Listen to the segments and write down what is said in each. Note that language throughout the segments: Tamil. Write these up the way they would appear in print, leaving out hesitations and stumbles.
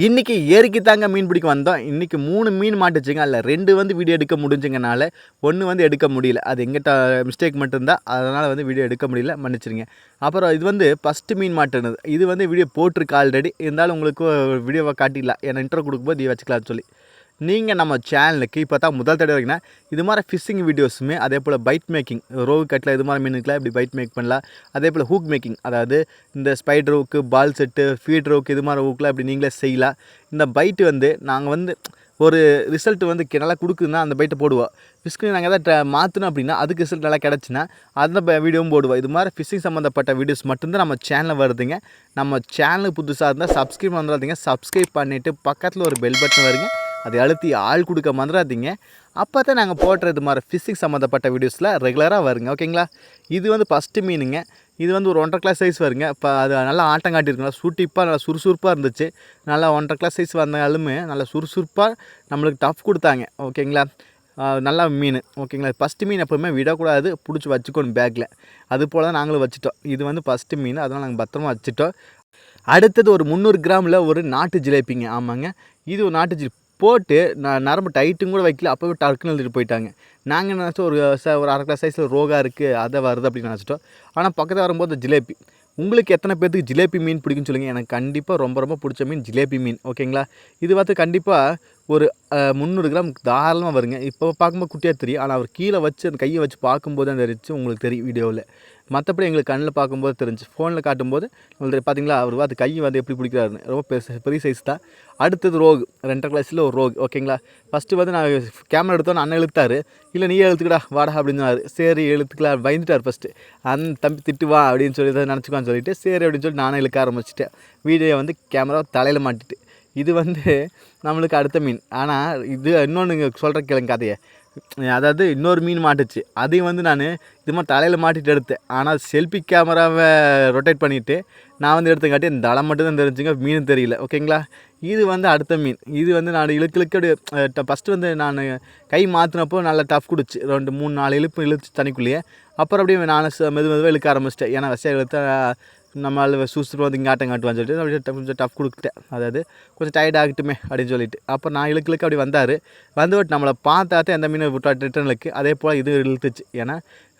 இன்றைக்கி ஏரிக்கு தாங்க மீன் பிடிக்க வந்தோம். இன்றைக்கி 3 மீன் மாட்டுச்சுங்க. அதில் 2 வந்து வீடியோ எடுக்க முடிஞ்சுங்கனால 1 வந்து எடுக்க முடியல. அது எங்கிட்ட மிஸ்டேக் மட்டும்தான். அதனால் வந்து வீடியோ எடுக்க முடியல, மன்னிச்சிருங்க. அப்புறம் இது வந்து ஃபஸ்ட்டு மீன் மாட்டுனது. இது வந்து வீடியோ போட்டிருக்கு ஆல்ரெடி. இருந்தாலும் உங்களுக்கு வீடியோவை காட்டிடலாம். ஏன்னா இன்ட்ரோ கொடுக்கும்போது இது வச்சுக்கலாம்னு சொல்லி. நீங்கள் நம்ம சேனலுக்கு இப்போ தான் முதல் தடவை வரீங்கன்னா இது மாதிரி ஃபிஷ்ஷிங் வீடியோஸுமே அதே போல் பைட் மேக்கிங் ரோகு கட்டில் இது மாதிரி மீனுக்கெலாம் இப்படி பைட் மேக் பண்ணலாம். அதே போல் ஹூக் மேக்கிங், அதாவது இந்த ஸ்பைடர் ஹூக்கு, பால் செட்டு, ஃபீட் ரோக்கு இது மாதிரி ஹூக்கெலாம் இப்படி நீங்களே செய்யலாம். இந்த பைட்டு வந்து நாங்கள் வந்து ஒரு ரிசல்ட் வந்து நல்லா கொடுக்குதுன்னா அந்த பைட்டை போடுவோம். ஃபிஷ்க்கு நாங்கள் எதாவது மாற்றணும் அப்படின்னா அதுக்கு ரிசல்ட் நல்லா கிடச்சின்னா அந்த வீடியோவும் போடுவோம். இது மாதிரி ஃபிஷ்ஷிங் சம்மந்தப்பட்ட வீடியோஸ் மட்டும்தான் நம்ம சேனலில் வருதுங்க. நம்ம சேனலுக்கு புதுசாக இருந்தால் சப்ஸ்கிரைப் பண்ணுறாதீங்க. சப்ஸ்கிரைப் பண்ணிவிட்டு பக்கத்தில் ஒரு பெல் பட்டன் வருங்க, அதை அழுத்தி ஆள் கொடுக்க மறந்துடாதீங்க. அப்போ தான் நாங்கள் போடுறது மாதிரி ஃபிஷ்ஷிங் சம்மந்தப்பட்ட வீடியோஸில் ரெகுலராக வருங்க. ஓகேங்களா? இது வந்து ஃபஸ்ட்டு மீனுங்க. இது வந்து ஒரு 1.5 கிளாஸ் சைஸ் வருங்க. இப்போ அது நல்லா ஆட்டம் காட்டியிருக்குங்களா, சூட்டிப்பாக நல்லா சுறுசுறுப்பாக இருந்துச்சு. நல்லா 1.5 கிளாஸ் சைஸ் வந்தாலுமே நல்லா சுறுசுறுப்பாக நம்மளுக்கு டஃப் கொடுத்தாங்க. ஓகேங்களா? நல்லா மீன். ஓகேங்களா? ஃபஸ்ட்டு மீன் எப்போவுமே விடக்கூடாது, பிடிச்சி வச்சுக்கணும் பேக்கில். அது போல் தான் நாங்களும் வச்சுட்டோம். இது வந்து ஃபஸ்ட்டு மீன், அதனால் நாங்கள் பத்திரமா வச்சுட்டோம். அடுத்தது ஒரு 300 கிராமில் ஒரு நாட்டு ஜிலேபிங்க. ஆமாங்க, இது ஒரு நாட்டு ஜிலேபி போட்டு நரம்பு டைட்டும் கூட வைக்கல, அப்போவே டக்குன்னு எழுதிட்டு போயிட்டாங்க. நாங்கள் நினச்சோம் ஒரு 1/2 கிளாஸ் சைஸில் ரோகா இருக்குது, அதை வருது அப்படின்னு நினச்சிட்டோம். ஆனால் பக்கத்தில் வரும்போது ஜிலேபி. உங்களுக்கு எத்தனை பேர்த்துக்கு ஜிலேபி மீன் பிடிக்குன்னு சொல்லுங்கள். எனக்கு கண்டிப்பாக ரொம்ப ரொம்ப பிடிச்ச மீன் ஜிலேபி மீன். ஓகேங்களா? இது பார்த்து கண்டிப்பாக ஒரு 300 கிராம் தாராளமாக வருங்க. இப்போ பார்க்கும்போது குட்டியாக தெரியும், ஆனால் அவர் கீழே வச்சு அந்த கையை வச்சு பார்க்கும்போது தான் தெரிஞ்சு உங்களுக்கு தெரியும் வீடியோவில். மற்றபடி எங்களுக்கு கண்ணில் பார்க்கும்போது தெரிஞ்சு, ஃபோனில் காட்டும்போது உங்களுக்கு பார்த்தீங்களா அவர் அது கை வந்து எப்படி பிடிக்கிறாருன்னு. ரொம்ப பெரிய சைஸ் தான். அடுத்தது ரோகு, 2.5 கிளாஸில் ஒரு ரோகு. ஓகேங்களா? ஃபஸ்ட்டு வந்து நான் கேமரா எடுத்தோன்னு அண்ணன் இழுத்தார். இல்லை நீயே எழுத்துக்கடா வாடா அப்படின்னாரு. சரி எழுத்துக்கலாம் பயந்துட்டார் ஃபஸ்ட்டு. அந்த தம்பி திட்டுவா அப்படின்னு சொல்லி தான் நினச்சிக்குவான்னு சொல்லிட்டு சரி அப்படின்னு சொல்லி நானே இழுக்க ஆரம்பிச்சிட்டேன். வீடியோ வந்து கேமரா தலையில் மாட்டிட்டு. இது வந்து நம்மளுக்கு அடுத்த மீன். ஆனால் இது இன்னொன்று சொல்கிற கேளுங்க கதையை. அதாவது இன்னொரு மீன் மாட்டுச்சு. அதையும் வந்து நான் இது மாதிரி தலையில் மாட்டிட்டு எடுத்தேன். ஆனால் செல்ஃபி கேமராவை ரொட்டேட் பண்ணிவிட்டு நான் வந்து எடுத்தங்காட்டி அந்த தலை மட்டும் தான் தெரிஞ்சுங்க, மீன் தெரியல. ஓகேங்களா? இது வந்து அடுத்த மீன். இது வந்து நான் இழுக்கு அப்படியே ஃபஸ்ட்டு வந்து நான் கை மாற்றினப்போ நல்லா டஃப் கொடுச்சு. 2 3 4 இழுத்து தண்ணிக்குள்ளேயே. அப்புறம் அப்படியே நான் மெதுவாக இழுக்க ஆரம்பிச்சிட்டேன். ஏன்னா விஷயம் இழுத்தா நம்மளால் சூஸ்ட்டு வந்து இங்கே ஆட்டம் காட்டுவான்னு சொல்லிட்டு அப்படியே கொஞ்சம் டஃப் கொடுத்துட்டேன். அதாவது கொஞ்சம் டயர்ட் ஆகட்டுமே அப்படின்னு சொல்லிட்டு. அப்போ நான் இழுக்கு அப்படி வந்தார். வந்துவிட்டு நம்மளை பார்த்தாத்தே எந்த மீனை விட்டு ரிட்டர்ன் இழுக்கு. அதே போல் இது இழுத்துச்சு. ஏன்னா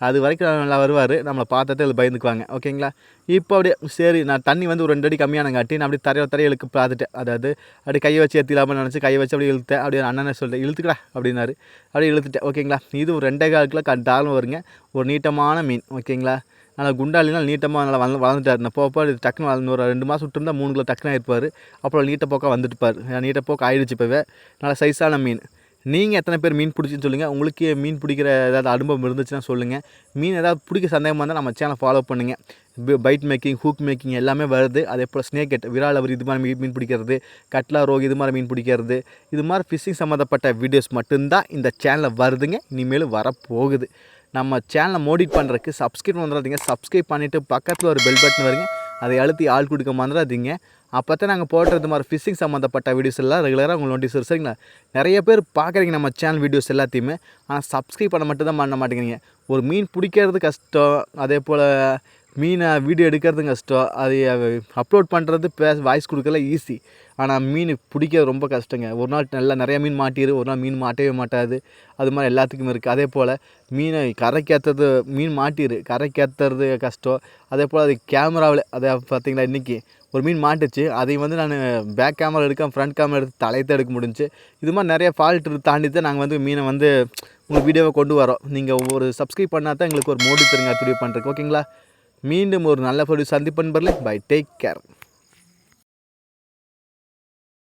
அது வரைக்கும் நல்லா வருவார், நம்மளை பார்த்தாத்தே அது பயந்துக்குவாங்க. ஓகேங்களா? இப்போ அப்படியே சரி நான் தண்ணி வந்து ஒரு 2 அடி கம்மியானங்காட்டி நான் அப்படியே தரையை இழுக்க பார்த்துட்டேன். அதாவது அப்படியே கையை வச்சு ஏற்றிலாமல் நினச்சி கையை வச்சு அப்படியே இழுத்தேன். அப்படியே அண்ணனை சொல்லிட்டேன், இழுத்துக்கடா அப்படின்னாரு. அப்படியே இழுத்துட்டேன். ஓகேங்களா? இது ஒரு 2.25 கிலோ தாராளம் வருங்க. ஒரு நீட்டமான மீன். ஓகேங்களா? நல்லா குண்டாலினால் நீட்டமாக நல்லா வளர்ந்துட்டார். நான் போப்போ டக்குன்னு வளர்ந்து ஒரு 2 மாதம் விட்டுருந்தா 3 கிலோ டக்குன்னு ஆயிருப்பார். அப்புறம் நீட்ட போக்காக வந்துட்டுப்பார். நீட்ட போக்கு ஆயிடுச்சு. இப்போவே நல்லா சைஸான மீன். நீங்கள் எத்தனை பேர் மீன் பிடிச்சின்னு சொல்லுங்கள். உங்களுக்கு மீன் பிடிக்கிற ஏதாவது அனுபவம் இருந்துச்சுன்னா சொல்லுங்கள். மீன் ஏதாவது பிடிக்க சந்தேகமாக இருந்தால் நம்ம சேனலை ஃபாலோ பண்ணுங்கள். பைட் மேக்கிங், ஹூக் மேக்கிங் எல்லாமே வருது. அதே போல் ஸ்னேக் ஹெட், விரால் அவர் இது மாதிரி மீன் பிடிக்கிறது, கட்லா ரோகு இது மாதிரி மீன் பிடிக்கிறது, இது மாதிரி ஃபிஷ்ஷிங் சம்மந்தப்பட்ட வீடியோஸ் மட்டும்தான் இந்த சேனலில் வருதுங்க. இனிமேல் வரப்போகுது. நம்ம சேனலை மோடிட் பண்ணுறதுக்கு சப்ஸ்கிரைப் பண்ணுறாதீங்க. சப்ஸ்கிரைப் பண்ணிவிட்டு பக்கத்தில் ஒரு பெல் பட்டன் வருங்க, அதை அழுத்தி ஆள் கொடுக்க மறந்துடாதீங்க. அப்போ தான் நாங்கள் போடுறது மாதிரி ஃபிஷ்ஷிங் சம்மந்தப்பட்ட வீடியோஸ் எல்லாம் ரெகுலராக உங்களுக்கு நோட்டீஸ் வரும். சரிங்களா? நிறைய பேர் பார்க்குறீங்க நம்ம சேனல் வீடியோஸ் எல்லாத்தையுமே, ஆனால் சப்ஸ்கிரைப் பண்ண மட்டும் தான் பண்ண மாட்டேங்கிறீங்க. ஒரு மீன் பிடிக்கிறது கஷ்டம், அதே போல் மீனை வீடியோ எடுக்கிறது கஷ்டம், அது அப்லோட் பண்ணுறது வாய்ஸ் கொடுக்கல ஈஸி. ஆனால் மீன் பிடிக்கிறது ரொம்ப கஷ்டங்க. ஒரு நாள் நல்லா நிறையா மீன் மாட்டிடு, ஒரு நாள் மீன் மாட்டவே மாட்டாது. அது மாதிரி எல்லாத்துக்கும் இருக்குது. அதே போல் மீனை கரைக்கேற்றுறது, மீன் மாட்டிடு கரைக்கேற்றுறது கஷ்டம். அதே போல் அது கேமராவில் அதை பார்த்திங்களா, இன்றைக்கி ஒரு மீன் மாட்டுச்சு. அதையும் வந்து நான் பேக் கேமரா எடுக்க ஃப்ரண்ட் கேமரா எடுத்து தலையத்தை எடுக்க முடிஞ்சு. இது மாதிரி நிறைய ஃபால்ட் தாண்டி தான் நாங்கள் வந்து மீனை வந்து உங்களுக்கு வீடியோவை கொண்டு வரோம். நீங்கள் ஒவ்வொரு சப்ஸ்கிரைப் பண்ணால் தான் எங்களுக்கு ஒரு மோடி தருங்க வீடியோ பண்ணுறதுக்கு. ஓகேங்களா? மீண்டும் ஒரு நல்ல வீடியோ சந்திப்பன் பை. Take care.